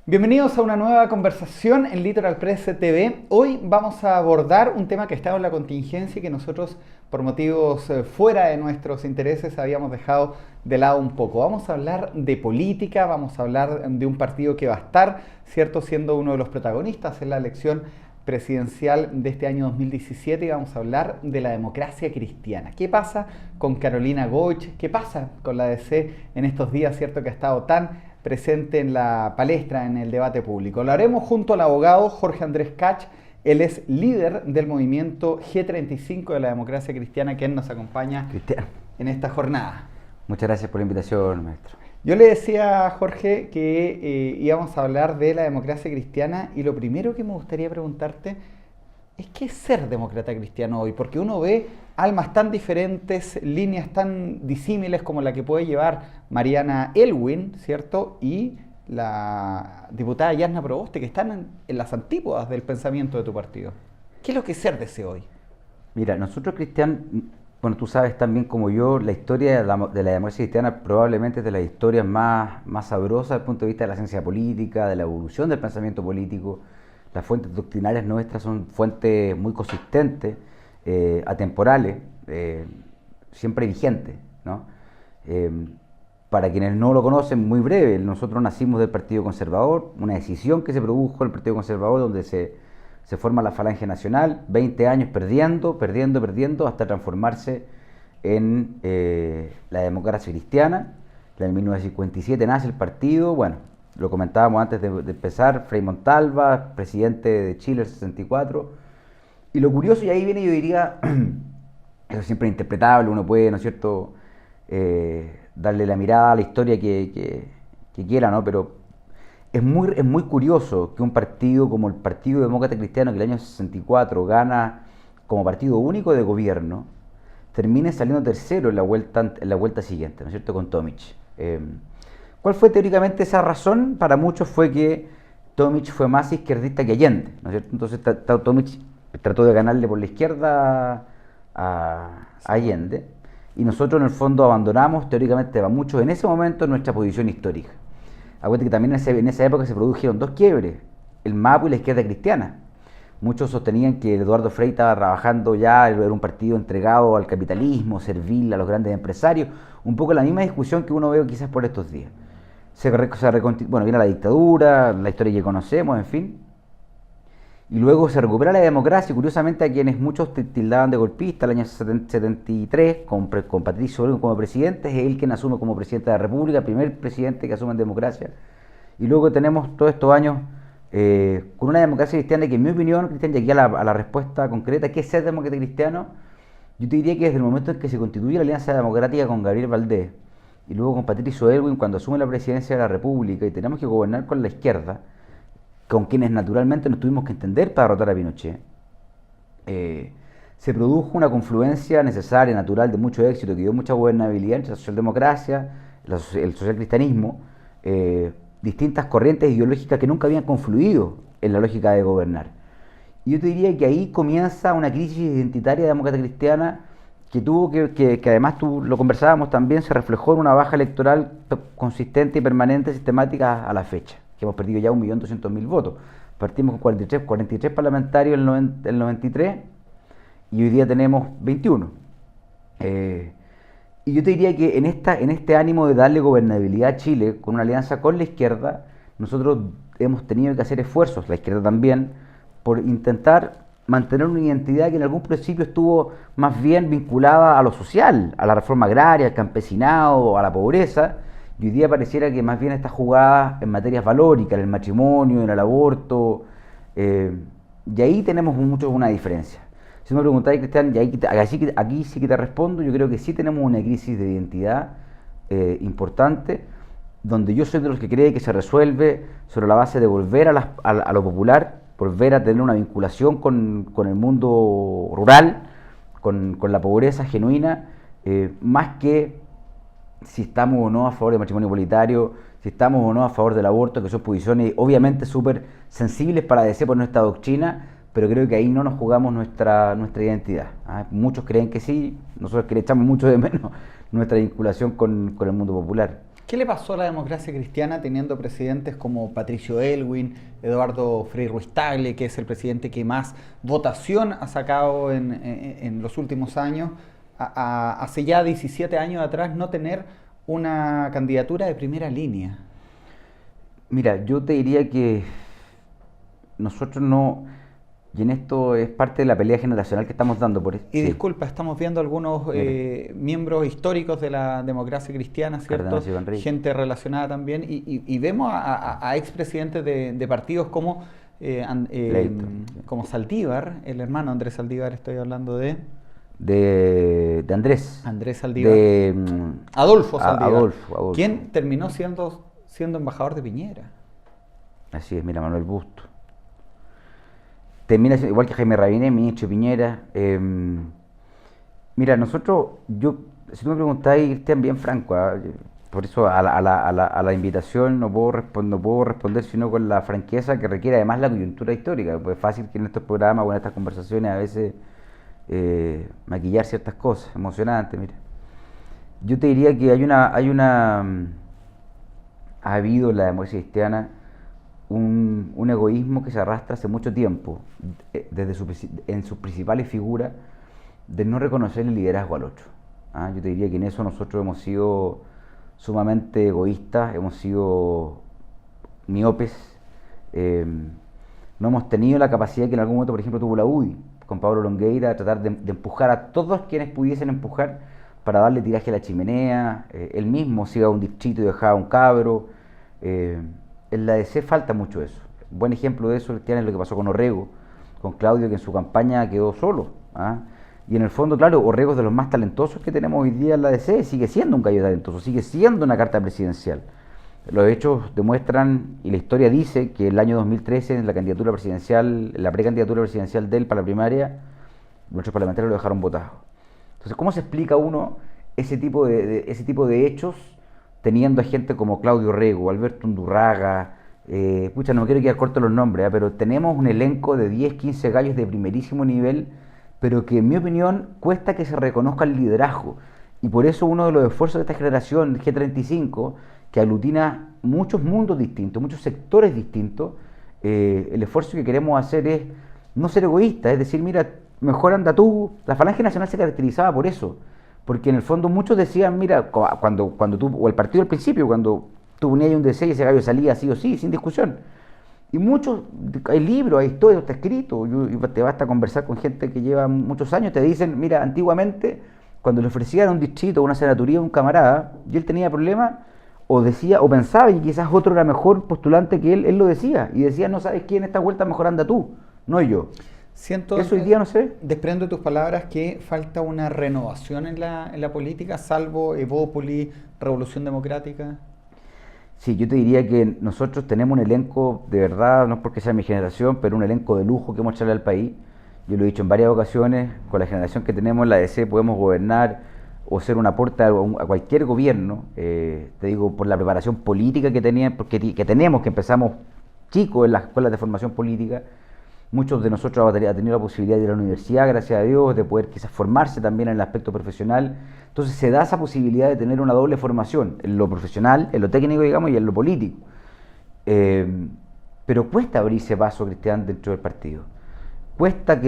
Bienvenidos a una nueva conversación en Litoral Press TV. Hoy vamos a abordar un tema que estaba en la contingencia y que nosotros, por motivos fuera de nuestros intereses, habíamos dejado de lado un poco. Vamos a hablar de política, vamos a hablar de un partido que va a estar, ¿cierto?, siendo uno de los protagonistas en la elección presidencial de este año 2017, y vamos a hablar de la democracia cristiana. ¿Qué pasa con Carolina Goich? ¿Qué pasa con la DC en estos días, cierto, que ha estado tan presente en la palestra, en el debate público? Lo haremos junto al abogado Jorge Andrés Kach. Él es líder del movimiento G35 de la democracia cristiana, quien nos acompaña Cristian, en esta jornada. muchas gracias por la invitación, maestro. Yo le decía a Jorge que íbamos a hablar de la democracia cristiana, y lo primero que me gustaría preguntarte es qué es ser demócrata cristiano hoy, porque uno ve almas tan diferentes, líneas tan disímiles como la que puede llevar Mariana Elwin, ¿cierto?, y la diputada Yarna Proboste, que están en las antípodas del pensamiento de tu partido. ¿Qué es lo que es ser DC hoy? Mira, nosotros cristianos, bueno, tú sabes tan bien como yo, la historia de la democracia cristiana probablemente es de las historias más sabrosas desde el punto de vista de la ciencia política, de la evolución del pensamiento político. Las fuentes doctrinales nuestras son fuentes muy consistentes, atemporales, siempre vigentes, ¿no? Para quienes no lo conocen, muy breve, nosotros nacimos del Partido Conservador, una decisión que se produjo en el Partido Conservador donde se forma la Falange Nacional, 20 años perdiendo, hasta transformarse en la democracia cristiana. En 1957 nace el partido, bueno, lo comentábamos antes de empezar, Frei Montalva, presidente de Chile en el 64. Y lo curioso, y ahí viene, yo diría, eso siempre es interpretable, uno puede, ¿no es cierto?, darle la mirada a la historia que quiera, ¿no? Pero es muy curioso que un partido como el Partido Demócrata Cristiano, que el año 64 gana como partido único de gobierno, termine saliendo tercero en la vuelta siguiente, ¿no es cierto?, con Tomic. ¿Cuál fue teóricamente esa razón? Para muchos fue que Tomic fue más izquierdista que Allende, ¿no es cierto? Entonces Tomic trató de ganarle por la izquierda a Allende, y nosotros en el fondo abandonamos teóricamente para muchos en ese momento nuestra posición histórica. Acuérdate que también en esa época se produjeron dos quiebres, el MAPU y la izquierda cristiana. Muchos sostenían que Eduardo Frei estaba trabajando ya, era un partido entregado al capitalismo, servil a los grandes empresarios, un poco la misma discusión que uno ve quizás por estos días. Bueno, viene la dictadura, la historia que conocemos, en fin. Y luego se recupera la democracia, y curiosamente a quienes muchos tildaban de golpista, el año 73, con Patricio Elwin como presidente, es él quien asume como presidente de la República, el primer presidente que asume en democracia. Y luego tenemos todos estos años con una democracia cristiana que, en mi opinión, Cristian, y aquí a la respuesta concreta, ¿qué es ser demócrata cristiano? Yo te diría que desde el momento en que se constituye la Alianza Democrática con Gabriel Valdés, y luego con Patricio Elwin cuando asume la presidencia de la República, y tenemos que gobernar con la izquierda, con quienes naturalmente nos tuvimos que entender para derrotar a Pinochet, se produjo una confluencia necesaria, natural, de mucho éxito, que dio mucha gobernabilidad entre la socialdemocracia, el socialcristianismo, distintas corrientes ideológicas que nunca habían confluido en la lógica de gobernar. Y yo te diría que ahí comienza una crisis identitaria demócrata cristiana que tuvo que además tú lo conversábamos también, se reflejó en una baja electoral consistente y permanente, sistemática a la fecha, que hemos perdido ya 1.200.000 votos. Partimos con 43 parlamentarios en el 93 y hoy día tenemos 21. Y yo te diría que en este ánimo de darle gobernabilidad a Chile con una alianza con la izquierda, nosotros hemos tenido que hacer esfuerzos, la izquierda también, por intentar mantener una identidad que en algún principio estuvo más bien vinculada a lo social, a la reforma agraria, al campesinado, a la pobreza, y hoy día pareciera que más bien está jugada en materias valóricas, en el matrimonio, en el aborto, y ahí tenemos mucho una diferencia. Si me preguntáis, Cristian, y aquí sí que te respondo, yo creo que sí tenemos una crisis de identidad importante, donde yo soy de los que cree que se resuelve sobre la base de volver a lo popular, volver a tener una vinculación con el mundo rural, con la pobreza genuina, más que si estamos o no a favor del matrimonio igualitario, si estamos o no a favor del aborto, que son posiciones obviamente súper sensibles para DC por nuestra doctrina, pero creo que ahí no nos jugamos nuestra identidad. Muchos creen que sí, nosotros que le echamos mucho de menos nuestra vinculación con el mundo popular. ¿Qué le pasó a la democracia cristiana teniendo presidentes como Patricio Aylwin, Eduardo Frei Ruiz-Tagle, que es el presidente que más votación ha sacado en los últimos años, hace ya 17 años atrás no tener una candidatura de primera línea? Mira, yo te diría que nosotros no, y en esto es parte de la pelea generacional que estamos dando por Y sí. disculpa, estamos viendo algunos miembros históricos de la democracia cristiana, ¿cierto? Gente relacionada también, y vemos a expresidentes de partidos como, como Saldívar, el hermano Andrés Saldívar, estoy hablando de Andrés. Andrés Saldívar. Adolfo Saldívar. Adolfo. ¿Quién terminó siendo embajador de Piñera? Así es, mira, Manuel Busto. Termina igual que Jaime Rabinet, ministro de Piñera. Mira, nosotros, si tú me preguntáis, Cristian, bien franco, por eso a la invitación no puedo responder sino con la franqueza que requiere además la coyuntura histórica. Pues es fácil que en estos programas o en estas conversaciones a veces maquillar ciertas cosas emocionantes. Mira, yo te diría que ha habido en la democracia cristiana un egoísmo que se arrastra hace mucho tiempo, en sus principales figuras, de no reconocer el liderazgo al otro. Yo te diría que en eso nosotros hemos sido sumamente egoístas, hemos sido miopes, no hemos tenido la capacidad que en algún momento, por ejemplo, tuvo la UDI, con Pablo Longueira, de tratar de empujar a todos quienes pudiesen empujar para darle tiraje a la chimenea. Él mismo se iba a un distrito y dejaba un cabro. En la DC falta mucho eso. Un buen ejemplo de eso, Cristian, es lo que pasó con Orrego, con Claudio, que en su campaña quedó solo. Y en el fondo, claro, Orrego es de los más talentosos que tenemos hoy día en la DC, sigue siendo un gallo talentoso, sigue siendo una carta presidencial. Los hechos demuestran, y la historia dice, que el año 2013, en la candidatura presidencial, la precandidatura presidencial de él para la primaria, nuestros parlamentarios lo dejaron votado. Entonces, ¿cómo se explica uno ese tipo de hechos teniendo a gente como Claudio Orrego, Alberto Undurraga, no me quiero quedar corto los nombres, pero tenemos un elenco de 10, 15 gallos de primerísimo nivel, pero que en mi opinión cuesta que se reconozca el liderazgo. Y por eso uno de los esfuerzos de esta generación, G35, que aglutina muchos mundos distintos, muchos sectores distintos, el esfuerzo que queremos hacer es no ser egoísta, es decir, mira, mejor anda tú. La Falange Nacional se caracterizaba por eso, porque en el fondo muchos decían, mira, cuando tú, o el partido al principio, cuando tú ponías un DC y ese gallo salía sí o sí, sin discusión. Y muchos, hay libros, hay historias, está escrito, te basta conversar con gente que lleva muchos años, te dicen, mira, antiguamente, cuando le ofrecían un distrito, una senaturía a un camarada, y él tenía problemas, o decía, o pensaba, y quizás otro era mejor postulante que él lo decía, y decía, no sabes quién, esta vuelta mejor anda tú, no yo. Siento, eso hoy día no sé. Desprendo de tus palabras que falta una renovación en la política, salvo Evópoli, Revolución Democrática. Sí, yo te diría que nosotros tenemos un elenco, de verdad, no es porque sea mi generación, pero un elenco de lujo que hemos echarle al país. Yo lo he dicho en varias ocasiones, con la generación que tenemos en la DC podemos gobernar o ser un aporte a cualquier gobierno. Te digo, por la preparación política que tenemos, que empezamos chicos en las escuelas de formación política. Muchos de nosotros han tenido la posibilidad de ir a la universidad, gracias a Dios, de poder quizás formarse también en el aspecto profesional. Entonces se da esa posibilidad de tener una doble formación, en lo profesional, en lo técnico, digamos, y en lo político. Pero cuesta abrirse paso, Cristian, dentro del partido. Cuesta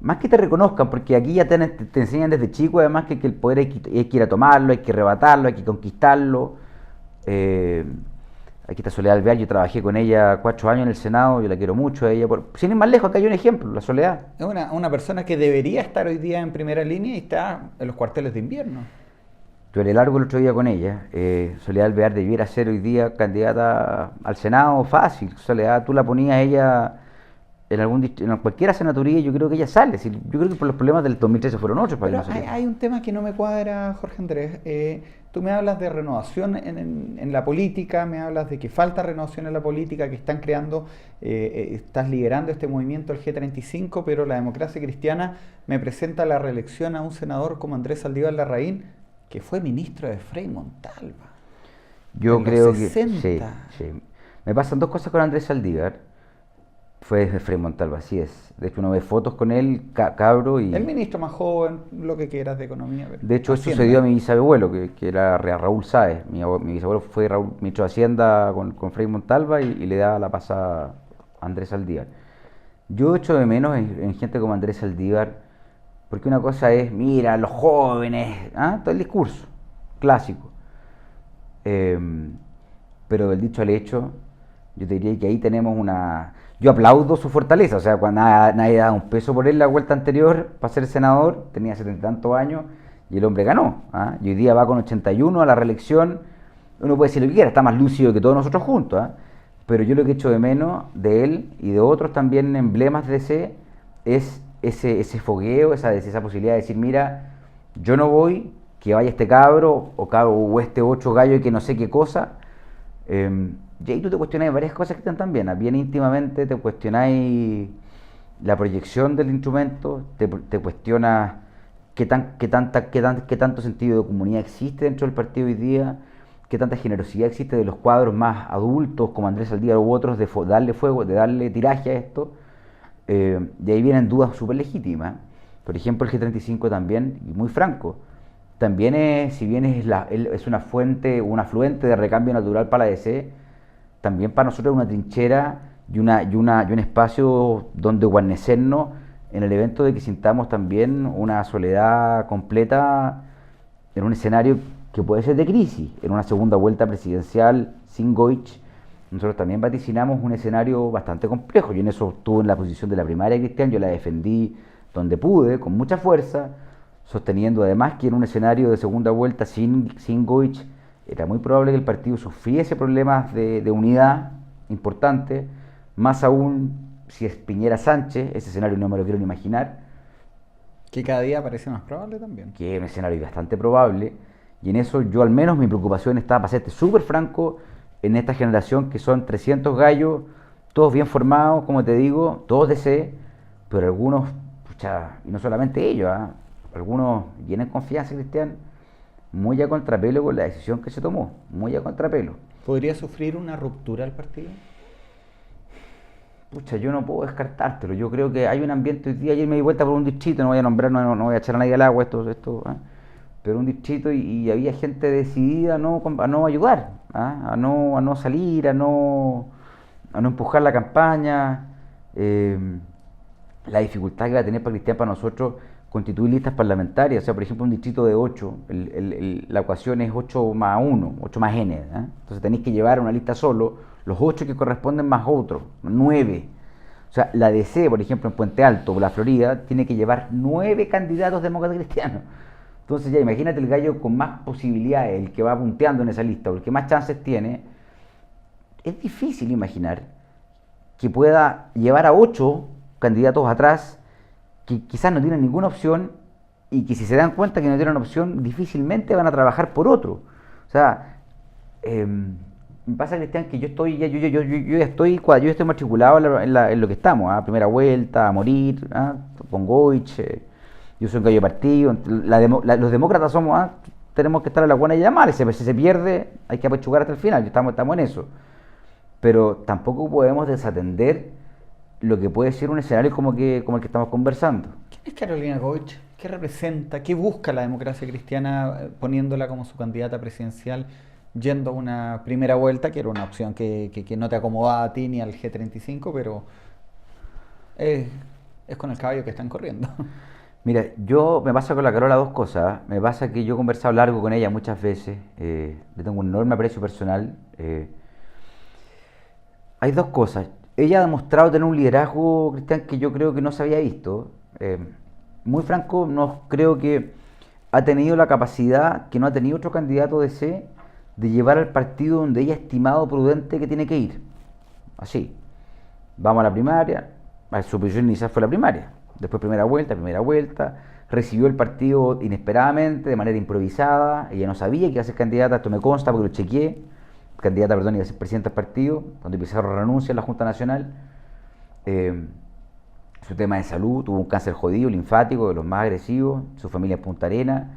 más que te reconozcan, porque aquí ya te enseñan desde chico, además, que el poder hay que ir a tomarlo, hay que arrebatarlo, hay que conquistarlo. Aquí está Soledad Alvear, yo trabajé con ella 4 años en el Senado, yo la quiero mucho a ella. Sin ir más lejos, acá hay un ejemplo, la Soledad. Es una persona que debería estar hoy día en primera línea y está en los cuarteles de invierno. Yo haré largo el otro día con ella. Soledad Alvear debiera ser hoy día candidata al Senado fácil. Soledad, tú la ponías a ella en cualquier senaturía, yo creo que ella sale. Yo creo que por los problemas del 2013 fueron otros. Pero hay un tema que no me cuadra, Jorge Andrés. Tú me hablas de renovación en la política, me hablas de que falta renovación en la política, que están creando, estás liderando este movimiento, el G35, pero la democracia cristiana me presenta la reelección a un senador como Andrés Saldívar Larraín, que fue ministro de Frei Montalva. Yo creo que sí. Me pasan dos cosas con Andrés Saldívar. Fue Frei Montalva, así es. De hecho, uno ve fotos con él, cabro, y El ministro más joven, lo que quieras de economía. Pero de hecho eso Hacienda. sucedió a mi bisabuelo, que era Raúl Sáez. Mi bisabuelo fue ministro de Hacienda con Frei Montalva y le da la pasada a Andrés Saldívar. Yo echo de menos en gente como Andrés Saldívar, porque una cosa es, mira, los jóvenes, todo el discurso clásico. Pero del dicho al hecho, yo te diría que ahí tenemos una... Yo aplaudo su fortaleza, o sea, cuando nadie daba un peso por él la vuelta anterior para ser senador, tenía 70 y tantos años y el hombre ganó. Y hoy día va con 81 a la reelección, uno puede decir lo que quiera, está más lúcido que todos nosotros juntos, pero yo lo que echo de menos de él y de otros también emblemas de DC es ese fogueo, esa posibilidad de decir, mira, yo no voy, que vaya este cabro o este ocho gallo y que no sé qué cosa. Y ahí tú te cuestionáis varias cosas que están también, bien íntimamente te cuestionáis la proyección del instrumento, te cuestionas qué tanto sentido de comunidad existe dentro del partido hoy día, qué tanta generosidad existe de los cuadros más adultos como Andrés Saldívar u otros de darle fuego, de darle tiraje a esto. Y ahí vienen dudas súper legítimas. Por ejemplo, el G35 también, y muy franco, también es, si bien es una fuente, un afluente de recambio natural para la DC, también para nosotros es una trinchera y un espacio donde guarnecernos en el evento de que sintamos también una soledad completa en un escenario que puede ser de crisis, en una segunda vuelta presidencial sin Goich. Nosotros también vaticinamos un escenario bastante complejo. Yo en eso estuve en la posición de la primaria Cristian, yo la defendí donde pude, con mucha fuerza, sosteniendo además que en un escenario de segunda vuelta sin Goich era muy probable que el partido sufriese problemas de unidad importantes, más aún si es Piñera Sánchez, ese escenario no me lo quiero ni imaginar. Que cada día parece más probable también. Que es un escenario bastante probable, y en eso yo al menos mi preocupación está, para serte súper franco, en esta generación que son 300 gallos, todos bien formados, como te digo, todos de C, pero algunos, pucha, y no solamente ellos, algunos tienen confianza, Cristian, muy a contrapelo con la decisión que se tomó, muy a contrapelo. ¿Podría sufrir una ruptura el partido? Pucha, yo no puedo descartártelo. Yo creo que hay un ambiente hoy día. Ayer me di vuelta por un distrito, no voy a nombrar, no voy a echar a nadie al agua, pero un distrito y había gente decidida a no ayudar, a no salir, a no empujar la campaña. La dificultad que va a tener para Cristian, para nosotros, constituir listas parlamentarias. O sea, por ejemplo, un distrito de 8, la ecuación es 8 más 1, 8 más n. Entonces tenéis que llevar una lista solo, los 8 que corresponden más otros, 9. O sea, la DC, por ejemplo, en Puente Alto, la Florida, tiene que llevar 9 candidatos demócratas cristianos. Entonces ya imagínate el gallo con más posibilidades, el que va punteando en esa lista, o el que más chances tiene. Es difícil imaginar que pueda llevar a 8 candidatos atrás que quizás no tienen ninguna opción y que si se dan cuenta que no tienen opción, difícilmente van a trabajar por otro. O sea, me pasa, Cristian, que yo ya estoy matriculado en lo que estamos, primera vuelta, a morir, con Goich, yo soy un gallo de partido, los demócratas somos, tenemos que estar a la buena y llamar, si se pierde hay que apechugar hasta el final, estamos en eso. Pero tampoco podemos desatender lo que puede ser un escenario como el que estamos conversando. ¿Quién es Carolina Goich? ¿Qué representa? ¿Qué busca la democracia cristiana poniéndola como su candidata presidencial, yendo a una primera vuelta, que era una opción que no te acomodaba a ti ni al G35, pero es con el caballo que están corriendo? Mira, me pasa con la Carola dos cosas. Me pasa que yo he conversado largo con ella muchas veces, le tengo un enorme aprecio personal. Hay dos cosas. Ella ha demostrado tener un liderazgo, Cristian, que yo creo que no se había visto. Muy franco, no creo que ha tenido la capacidad que no ha tenido otro candidato de C de llevar al partido donde ella ha estimado prudente que tiene que ir. Así. Vamos a la primaria. Su posición inicial fue la primaria. Después primera vuelta. Recibió el partido inesperadamente, de manera improvisada. Ella no sabía que iba a ser candidata, esto me consta porque lo chequeé. Candidata, perdón, iba a ser presidenta del partido, cuando Pizarro renuncia a la Junta Nacional. Su tema de salud, tuvo un cáncer jodido, linfático, de los más agresivos, su familia en Punta Arenas.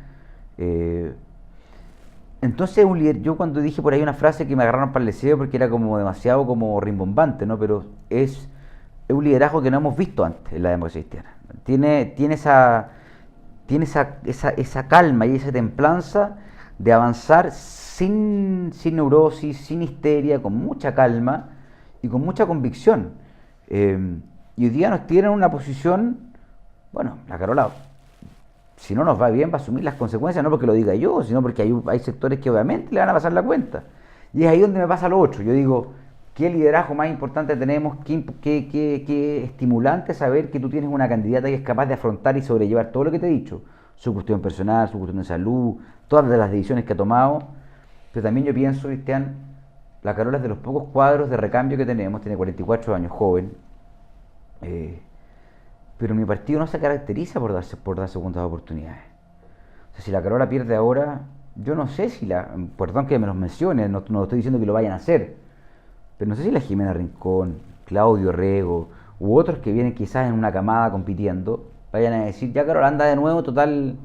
Entonces, un líder, yo cuando dije por ahí una frase que me agarraron para el deseo porque era como demasiado como rimbombante, ¿no? Pero es es un liderazgo que no hemos visto antes en la democracia cristiana. Tiene esa calma y esa templanza de avanzar sin neurosis, sin histeria, con mucha calma y con mucha convicción. Y hoy día nos tienen en una posición, bueno, la Carola, si no nos va bien, va a asumir las consecuencias, no porque lo diga yo, sino porque hay sectores que obviamente le van a pasar la cuenta. Y es ahí donde me pasa lo otro. Yo digo, ¿qué liderazgo más importante tenemos? ¿Qué estimulante saber que tú tienes una candidata que es capaz de afrontar y sobrellevar todo lo que te he dicho? Su cuestión personal, su cuestión de salud, todas las decisiones que ha tomado. Pero también yo pienso, Cristian, la Carola es de los pocos cuadros de recambio que tenemos, tiene 44 años, joven. Pero mi partido no se caracteriza por dar segundas oportunidades. O sea, si la Carola pierde ahora, yo no sé si perdón que me los mencione, no estoy diciendo que lo vayan a hacer, pero no sé si la Jimena Rincón, Claudio Rego u otros que vienen quizás en una camada compitiendo, vayan a decir, ya Carola anda de nuevo, total.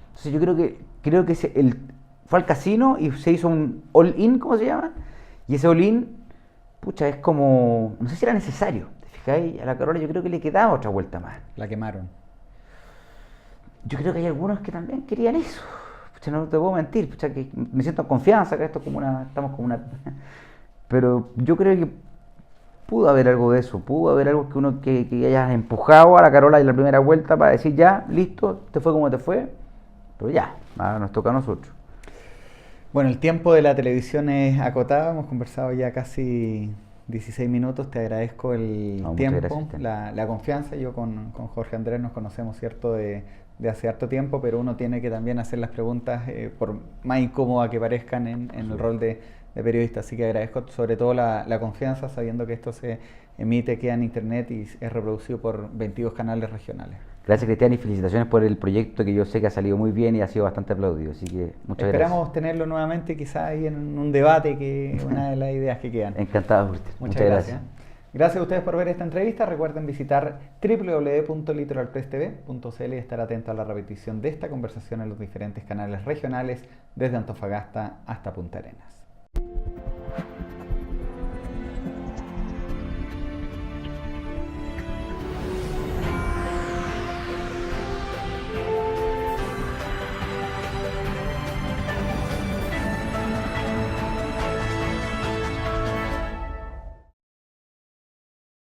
Entonces yo creo que fue al casino y se hizo un all-in, ¿cómo se llama? Y ese all-in, pucha, es como, no sé si era necesario. A la Carola yo creo que le quedaba otra vuelta más. La quemaron. Yo creo que hay algunos que también querían eso. Pucha, no te puedo mentir, pucha, que me siento en confianza, que esto es estamos como una... Pero yo creo que pudo haber algo de eso, pudo haber algo que hayas empujado a la Carola en la primera vuelta para decir ya, listo, te fue como te fue, pero ya, nos toca a nosotros. Bueno, el tiempo de la televisión es acotado, hemos conversado ya casi 16 minutos, te agradezco el tiempo, la confianza. Yo con Jorge Andrés nos conocemos, ¿cierto?, de hace harto tiempo, pero uno tiene que también hacer las preguntas, por más incómodas que parezcan en el rol de periodista. Así que agradezco sobre todo la confianza, sabiendo que esto se emite, queda en internet y es reproducido por 22 canales regionales. Gracias, Cristian, y felicitaciones por el proyecto que yo sé que ha salido muy bien y ha sido bastante aplaudido. Así que muchas gracias. Esperamos tenerlo nuevamente, quizás ahí en un debate, que es una de las ideas que quedan. Encantado, Cristian. Muchas gracias. Gracias a ustedes por ver esta entrevista. Recuerden visitar www.litoralpresstv.cl y estar atentos a la repetición de esta conversación en los diferentes canales regionales desde Antofagasta hasta Punta Arenas.